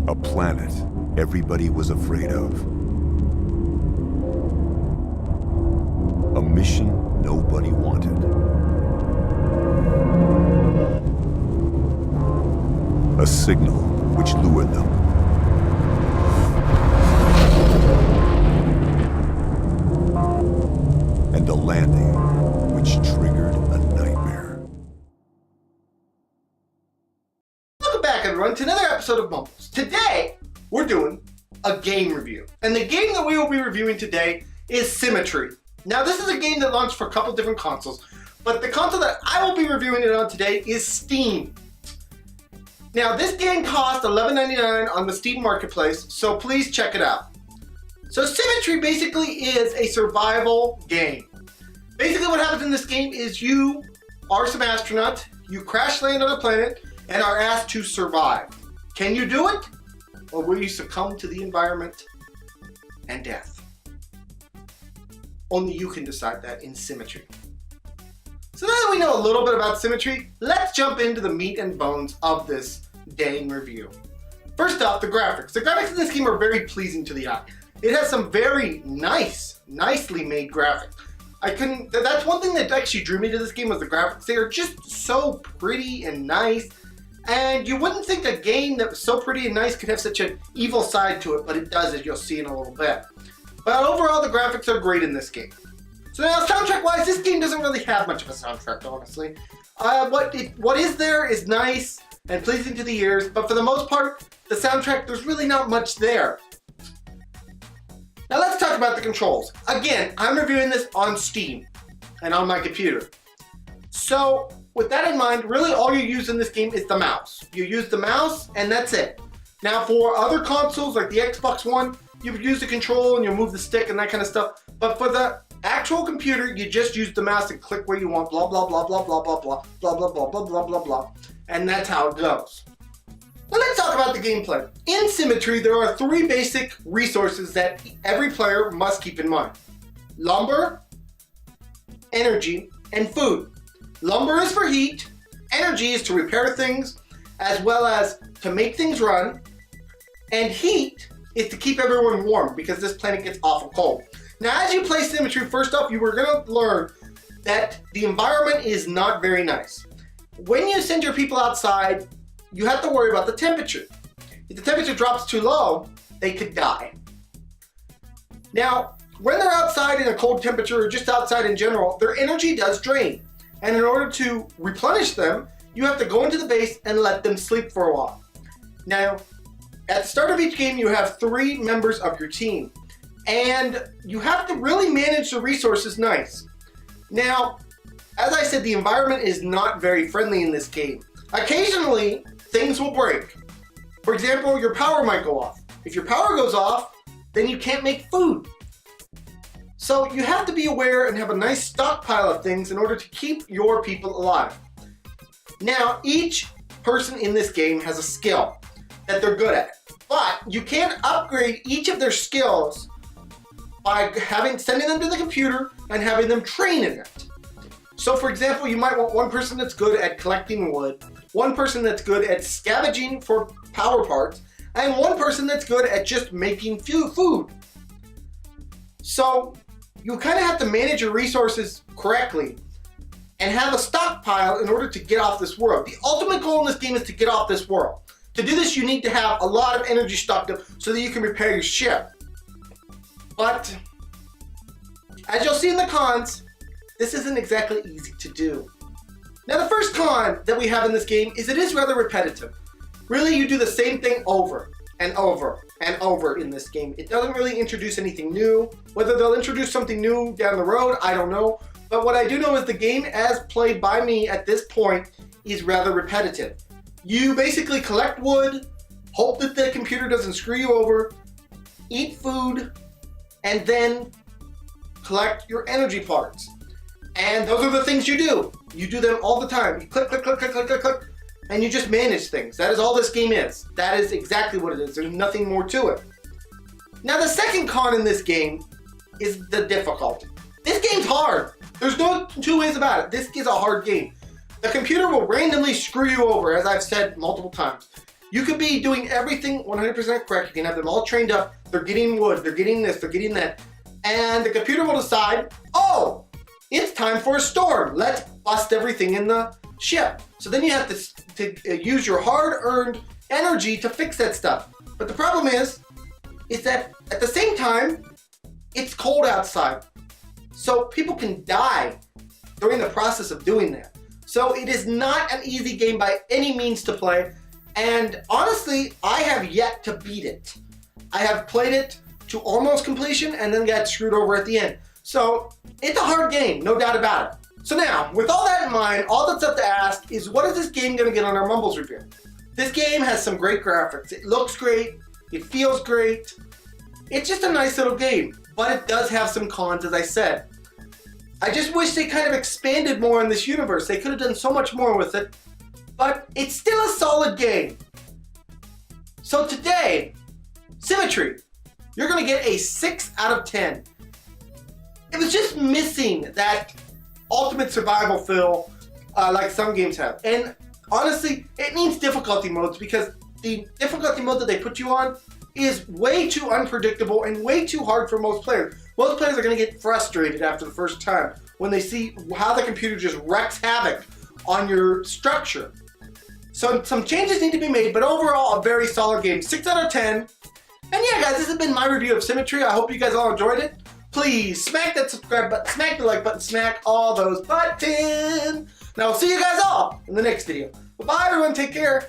A planet everybody was afraid of. A mission nobody wanted. A signal which lured them. And a landing which triggered a nightmare. Welcome back, everyone, to another episode of Mumbles. Today, we're doing a game review. And the game that we will be reviewing today is Symmetry. Now, this is a game that launched for a couple different consoles, but the console that I will be reviewing it on today is Steam. Now, this game cost $11.99 on the Steam Marketplace, so please check it out. So Symmetry basically is a survival game. Basically what happens in this game is you are some astronaut, you crash land on a planet, and are asked to survive. Can you do it? Or will you succumb to the environment and death? Only you can decide that in Symmetry. So now that we know a little bit about Symmetry, let's jump into the meat and bones of this dang review. First off, the graphics. The graphics in this game are very pleasing to the eye. It has some very nicely made graphics. That's one thing that actually drew me to this game was the graphics. They are just so pretty and nice. And you wouldn't think a game that was so pretty and nice could have such an evil side to it, but it does, as you'll see in a little bit. But overall, the graphics are great in this game. So now, soundtrack-wise, this game doesn't really have much of a soundtrack, honestly. What is there is nice and pleasing to the ears, but for the most part, the soundtrack, there's really not much there. Now let's talk about the controls. Again, I'm reviewing this on Steam and on my computer. So with that in mind, really all you use in this game is the mouse. You use the mouse and that's it. Now for other consoles like the Xbox One, you would use the control and you'll move the stick and that kind of stuff. But for the actual computer, you just use the mouse and click where you want, blah, blah, blah, blah, blah, blah, blah, blah, blah, blah, blah, blah, blah, blah. And that's how it goes. Now let's talk about the gameplay. In Symmetry, there are three basic resources that every player must keep in mind. Lumber, energy, and food. Lumber is for heat, energy is to repair things, as well as to make things run, and heat is to keep everyone warm because this planet gets awful cold. Now as you play Symmetry, first off, you are going to learn that the environment is not very nice. When you send your people outside, you have to worry about the temperature. If the temperature drops too low, they could die. Now, when they're outside in a cold temperature or just outside in general, their energy does drain. And in order to replenish them, you have to go into the base and let them sleep for a while. Now, at the start of each game, you have 3 members of your team. And you have to really manage the resources nice. Now, as I said, the environment is not very friendly in this game. Occasionally, things will break. For example, your power might go off. If your power goes off, then you can't make food. So you have to be aware and have a nice stockpile of things in order to keep your people alive. Now, each person in this game has a skill that they're good at, but you can't upgrade each of their skills by sending them to the computer and having them train in it. So for example, you might want one person that's good at collecting wood, one person that's good at scavenging for power parts, and one person that's good at just making food. So you kind of have to manage your resources correctly and have a stockpile in order to get off this world. The ultimate goal in this game is to get off this world. To do this, you need to have a lot of energy stocked up so that you can repair your ship. But as you'll see in the cons, this isn't exactly easy to do. Now the first con that we have in this game is it is rather repetitive. Really, you do the same thing over and over and over in this game. It doesn't really introduce anything new. Whether they'll introduce something new down the road, I don't know. But what I do know is the game as played by me at this point is rather repetitive. You basically collect wood, hope that the computer doesn't screw you over, eat food, and then collect your energy parts. And those are the things you do. You do them all the time. You click, click, click, click, click, click, click, and you just manage things. That is all this game is. That is exactly what it is. There's nothing more to it. Now the second con in this game is the difficulty. This game's hard. There's no two ways about it. This is a hard game. The computer will randomly screw you over, as I've said multiple times. You could be doing everything 100% correct. You can have them all trained up. They're getting wood, they're getting this, they're getting that. And the computer will decide, oh, it's time for a storm. Let's bust everything in the ship. So then you have to use your hard-earned energy to fix that stuff. But the problem is that at the same time, it's cold outside. So people can die during the process of doing that. So it is not an easy game by any means to play. And honestly, I have yet to beat it. I have played it to almost completion and then got screwed over at the end. So it's a hard game, no doubt about it. So now, with all that in mind, all that's up to ask is what is this game gonna get on our Mumbles review? This game has some great graphics. It looks great, it feels great. It's just a nice little game, but it does have some cons, as I said. I just wish they kind of expanded more in this universe. They could have done so much more with it, but it's still a solid game. So today, Symmetry, you're gonna get a 6 out of 10. It was just missing that ultimate survival feel like some games have. And honestly, it needs difficulty modes because the difficulty mode that they put you on is way too unpredictable and way too hard for most players. Most players are going to get frustrated after the first time when they see how the computer just wreaks havoc on your structure. So some changes need to be made, but overall a very solid game. 6 out of 10. And yeah guys, this has been my review of Symmetry. I hope you guys all enjoyed it. Please smack that subscribe button, smack the like button, smack all those buttons. Now I'll see you guys all in the next video. Bye everyone, take care.